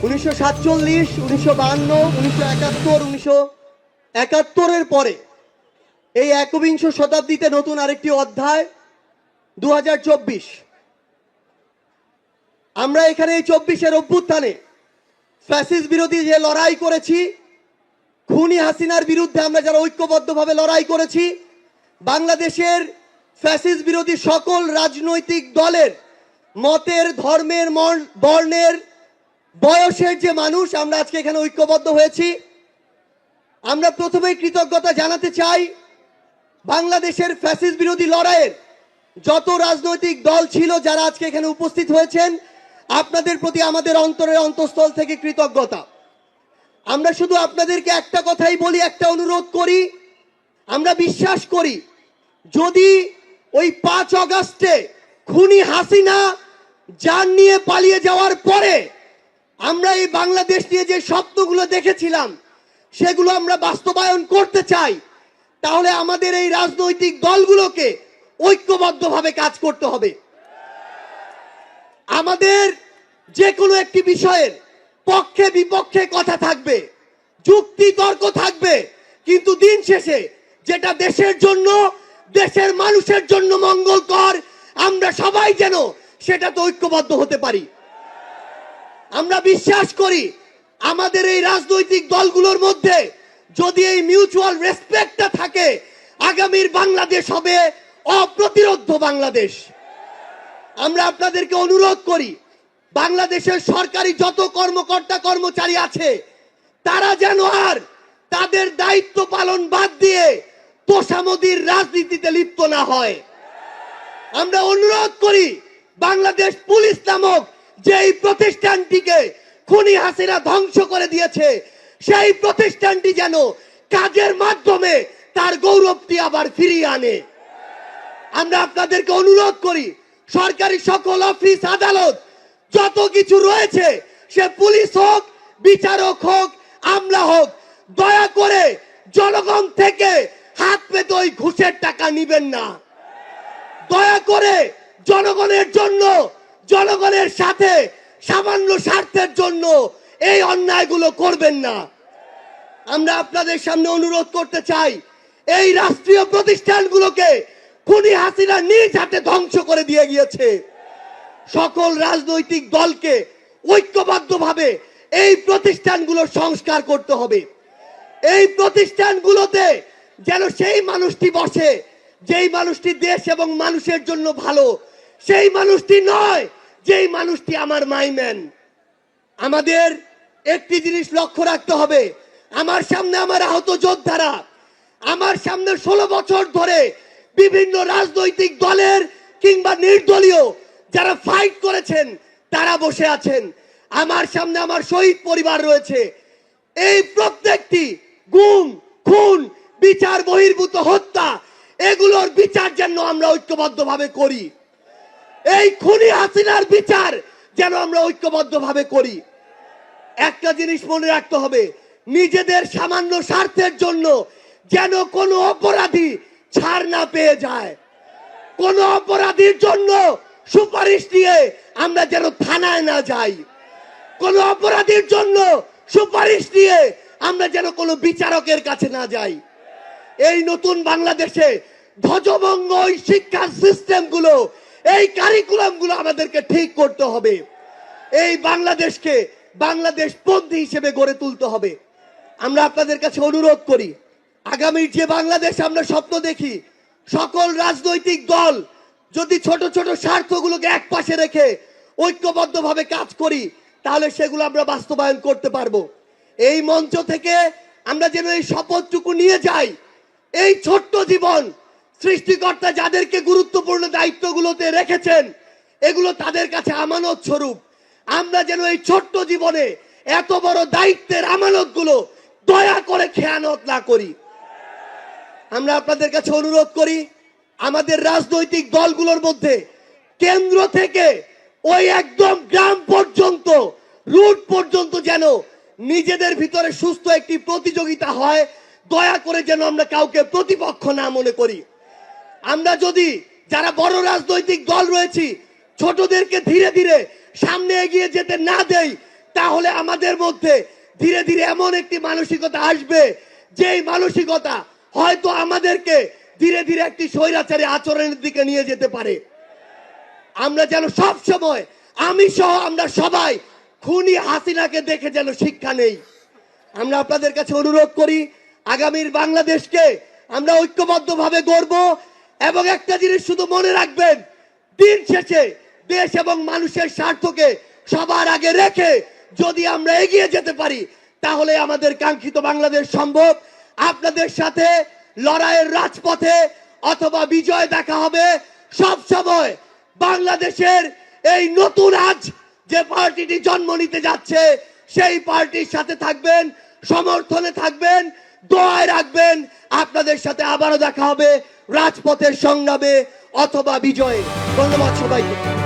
1947, 1952, 1971, 1971-এর পরে এই একবিংশ শতাব্দীতে নতুন আরেকটি অধ্যায় 2024। আমরা এখানে এই 24-এর অভ্যুত্থানে ফ্যাসিস্ট বিরোধী যে লড়াই করেছি, খুনি হাসিনার বিরুদ্ধে আমরা যারা ঐক্যবদ্ধভাবে লড়াই করেছি, বাংলাদেশের ফ্যাসিস্ট বিরোধী সকল রাজনৈতিক দলের মতের, ধর্মের, বর্ণের, বয়সের যে মানুষ আমরা আজকে এখানে ঐক্যবদ্ধ হয়েছি, আমরা প্রথমেই কৃতজ্ঞতা জানাতে চাই বাংলাদেশের ফ্যাসিস্ট বিরোধী লড়াইয়ের যত রাজনৈতিক দল ছিল যারা আজকে এখানে উপস্থিত হয়েছেন, আপনাদের প্রতি আমাদের অন্তরের অন্তঃস্থল থেকে কৃতজ্ঞতা। আমরা শুধু আপনাদেরকে একটা কথাই বলি, একটা অনুরোধ করি, আমরা বিশ্বাস করি যদি ওই 5 আগস্টে খুনি হাসিনা জান নিয়ে পালিয়ে যাওয়ার পরে আমরা এই বাংলাদেশ নিয়ে যে স্বপ্নগুলো দেখেছিলাম সেগুলো আমরা বাস্তবায়ন করতে চাই, তাহলে আমাদের এই রাজনৈতিক দলগুলোকে ঐক্যবদ্ধভাবে কাজ করতে হবে। আমাদের যে কোনো একটি বিষয়ের পক্ষে বিপক্ষে কথা থাকবে, যুক্তি তর্ক থাকবে, কিন্তু দিন শেষে যেটা দেশের জন্য, দেশের মানুষের জন্য মঙ্গলকর, আমরা সবাই যেন সেটাতে ঐক্যবদ্ধ হতে পারি। আমরা বিশ্বাস করি আমাদের এই রাজনৈতিক দলগুলোর মধ্যে যদি এই মিউচুয়াল রেসপেক্টটা থাকে, আগামীর বাংলাদেশ হবে অপ্রতিরোধ্য বাংলাদেশ। আমরা আপনাদেরকে অনুরোধ করি বাংলাদেশের সরকারি যত কর্মকর্তা কর্মচারী আছে তারা যেন আর তাদের দায়িত্ব পালন বাদ দিয়ে তোষামোদির রাজনীতিতে লিপ্ত না হয়। আমরা অনুরোধ করি বাংলাদেশ পুলিশ নামক যেই প্রতিষ্ঠানটিকে খুনি হাসিনা ধ্বংস করে দিয়েছে সেই প্রতিষ্ঠানটি যেন কাজের মাধ্যমে তার গৌরবটি আবার ফিরিয়ে আনে। আমরা আপনাদেরকে অনুরোধ করি সরকারি সকল অফিস আদালত যত কিছু রয়েছে, সে পুলিশ হোক, বিচারক হোক, আমলা হোক, দয়া করে জনগণ থেকে হাত পেতে ওই ঘুষের টাকা নিবেন না। দয়া করে জনগণের জন্য, জনগণের সাথে সামান্য স্বার্থের জন্য এই অন্যায়গুলো করবেন না। আমরা আপনাদের সামনে অনুরোধ করতে চাই এই রাষ্ট্রীয় প্রতিষ্ঠানগুলোকে খুনি হাসিনা নিজ হাতে ধ্বংস করে দিয়ে গিয়েছে। সকল রাজনৈতিক দলকে ঐক্যবদ্ধভাবে এই প্রতিষ্ঠানগুলো সংস্কার করতে হবে। এই প্রতিষ্ঠানগুলোতে যেন সেই মানুষটি বসে যেই মানুষটি দেশ এবং মানুষের জন্য ভালো, সেই মানুষটি নয় যেই মানুষটি আমার মাইম্যান। আমাদের একটি জিনিস লক্ষ্য রাখতে হবে, আমার সামনে আমার আহত যোদ্ধারা, আমার সামনে 16 বছর ধরে বিভিন্ন রাজনৈতিক দলের কিংবা নির্দলীয় যারা ফাইট করেছেন তারা বসে আছেন, আমার সামনে আমার শহীদ পরিবার রয়েছে। এই প্রত্যেকটি গুম, খুন, বিচার বহির্ভূত হত্যা, এগুলোর বিচার যেন আমরা ঐক্যবদ্ধভাবে করি। এই খুনি হাসিনার বিচার যেন আমরা ঐক্যবদ্ধভাবে করি। একটা জিনিস মনে রাখতে হবে, নিজেদের সামান্য স্বার্থের জন্য যেন কোনো অপরাধী ছাড় না পেয়ে যায়। কোন অপরাধীর জন্য সুপারিশ নিয়ে আমরা যেন থানায় না যাই। কোন অপরাধীর জন্য সুপারিশ নিয়ে আমরা যেন কোনো বিচারকের কাছে না যাই। এই নতুন বাংলাদেশে ধ্বজভঙ্গ ওই শিক্ষার সিস্টেমগুলো, এই কারিকুলামগুলো আমাদেরকে ঠিক করতে হবে। এই বাংলাদেশকে বাংলাদেশ পন্থী হিসেবে গড়ে তুলতে হবে। আমরা আপনাদের কাছে অনুরোধ করি আগামীর যে বাংলাদেশ আমরা স্বপ্ন দেখি, সকল রাজনৈতিক দল যদি ছোট ছোট স্বার্থগুলোকে একপাশে রেখে ঐক্যবদ্ধভাবে কাজ করি তাহলে সেগুলো আমরা বাস্তবায়ন করতে পারবো। এই মঞ্চ থেকে আমরা যেন এই শপথটুকু নিয়ে যাই, এই ছোট্ট জীবন সৃষ্টিকর্তা যাদেরকে গুরুত্বপূর্ণ দায়িত্বগুলোতে রেখেছেন এগুলো তাদের কাছে আমানত স্বরূপ। আমরা যেন এই ছোট্ট জীবনে এত বড় দায়িত্বের আমানতগুলো দয়া করে খেয়ানত না করি। আমরা আপনাদের কাছে অনুরোধ করি আমাদের রাজনৈতিক দলগুলোর মধ্যে কেন্দ্র থেকে ওই একদম গ্রাম পর্যন্ত, রুট পর্যন্ত যেন নিজেদের ভিতরে সুস্থ একটি প্রতিযোগিতা হয়। দয়া করে যেন আমরা কাউকে প্রতিপক্ষ না মনে করি। আমরা যদি যারা বড় রাজনৈতিক দল রয়েছি ছোটদেরকে ধীরে ধীরে সামনে এগিয়ে যেতে না দেই তাহলে আমাদের মধ্যে ধীরে ধীরে এমন একটি মানসিকতা আসবে, যেই মানসিকতা হয়তো আমাদেরকে ধীরে ধীরে একটি স্বৈরাচারী আচরণের দিকে নিয়ে যেতে পারে। আমরা যেন সব সময়, আমি সহ আমরা সবাই খুনি হাসিনাকে দেখে যেন শিক্ষা নেই। আমরা আপনাদের কাছে অনুরোধ করি, আগামীর বাংলাদেশকে আমরা ঐক্যবদ্ধভাবে গড়ব। এবং একটা জিনিস শুধু মনে রাখবেন, দিন শেষে দেশ এবং মানুষের স্বার্থকে সবার আগে রেখে যদি আমরা এগিয়ে যেতে পারি, তাহলে আমাদের কাঙ্ক্ষিত বাংলাদেশ সম্ভব। আপনাদের সাথে লড়াইয়ের রাজপথে অথবা বিজয় দেখা হবে সব সময়। বাংলাদেশের এই নতুন আজ যে পার্টিটি জন্ম নিতে যাচ্ছে, সেই পার্টির সাথে থাকবেন, সমর্থনে থাকবেন, দোয়ায় রাখবেন। আপনাদের সাথে আবারও দেখা হবে রাজপথের সংগ্রামে অথবা বিজয়ে। ধন্যবাদ সবাইকে।